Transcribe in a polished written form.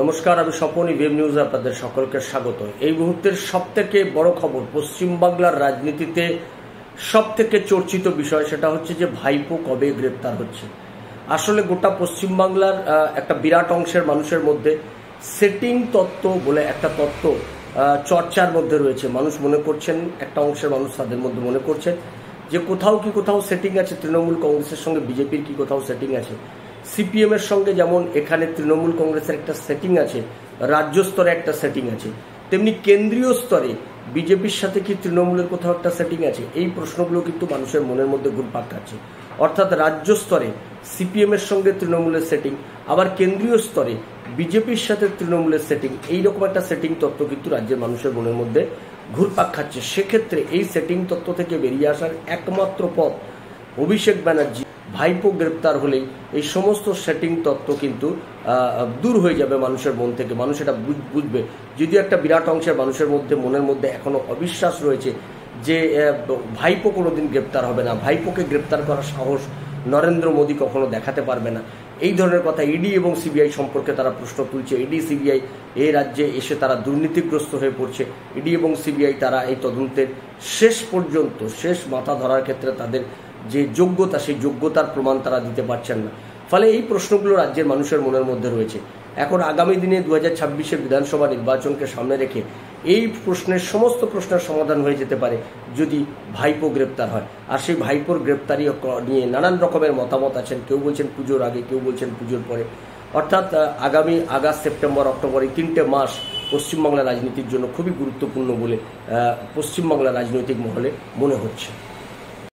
নমস্কার, আমি স্বপন। ওয়েব নিউজে আপনাদের সকলকে স্বাগত। এই মুহূর্তের সবথেকে বড় খবর, পশ্চিমবাংলার রাজনীতিতে সবথেকে চর্চিত বিষয় সেটা হচ্ছে যে ভাইপো কবে গ্রেপ্তার হচ্ছে। আসলে গোটা পশ্চিমবাংলার একটা বিরাট অংশের মানুষের মধ্যে সেটিং তত্ত্ব বলে একটা তত্ত্ব চর্চার মধ্যে রয়েছে। মানুষ মনে করছেন, একটা অংশের মানুষ তাদের মধ্যে মনে করছেন যে কোথাও সেটিং আছে। তৃণমূল কংগ্রেসের সঙ্গে বিজেপির কি কোথাও সেটিং আছে? সিপিএম এর সঙ্গে যেমন এখানে তৃণমূল কংগ্রেসের একটা সেটিং আছে, রাজ্য স্তরে একটা সেটিং আছে, তেমনি কেন্দ্রীয় স্তরে বিজেপির সাথে কি তৃণমূলের কোথাও একটা সেটিং আছে? এই প্রশ্নগুলো কিন্তু মানুষের মনের মধ্যে ঘুরপাক খাচ্ছে। অর্থাৎ রাজ্য স্তরে সিপিএম এর সঙ্গে তৃণমূলের সেটিং, আবার কেন্দ্রীয় স্তরে বিজেপির সাথে তৃণমূলের সেটিং, এইরকম একটা সেটিং তত্ত্ব কিন্তু রাজ্যের মানুষের মনের মধ্যে ঘুরপাক খাচ্ছে। সেক্ষেত্রে এই সেটিং তত্ত্ব থেকে বেরিয়ে আসার একমাত্র পথ অভিষেক ব্যানার্জি ভাইপো গ্রেপ্তার হলেই এই সমস্ত সেটিং তত্ত্ব কিন্তু দূর হয়ে যাবে মানুষের মন থেকে। মানুষ এটা বুঝবে। যদিও একটা বিরাট অংশের মানুষের মধ্যে মনের মধ্যে এখনো অবিশ্বাস রয়েছে যে ভাইপো কোনোদিন গ্রেপ্তার হবে না, ভাইপোকে গ্রেপ্তার করার সাহস নরেন্দ্র মোদী কখনো দেখাতে পারবে না, এই ধরনের কথা ইডি এবং সিবিআই সম্পর্কে তারা প্রশ্ন তুলছে। ইডি সিবিআই এই রাজ্যে এসে তারা দুর্নীতিগ্রস্ত হয়ে পড়ছে। ইডি এবং সিবিআই তারা এই তদন্তের শেষ পর্যন্ত শেষ মাথা ধরার ক্ষেত্রে তাদের যে যোগ্যতা, সেই যোগ্যতার প্রমাণ তারা দিতে পারছেন না। ফলে এই প্রশ্নগুলো রাজ্যের মানুষের মনের মধ্যে রয়েছে। এখন আগামী দিনে 2026-এর বিধানসভা নির্বাচনকে সামনে রেখে এই সমস্ত প্রশ্নের সমাধান হয়ে যেতে পারে যদি ভাইপো গ্রেপ্তার হয়। আর সেই ভাইপোর গ্রেপ্তারি নিয়ে নানান রকমের মতামত আছেন। কেউ বলছেন পুজোর আগে, কেউ বলছেন পুজোর পরে। অর্থাৎ আগামী আগস্ট, সেপ্টেম্বর, অক্টোবর এই 3টে মাস পশ্চিমবাংলার রাজনীতির জন্য খুবই গুরুত্বপূর্ণ বলে পশ্চিমবাংলার রাজনৈতিক মহলে মনে হচ্ছে।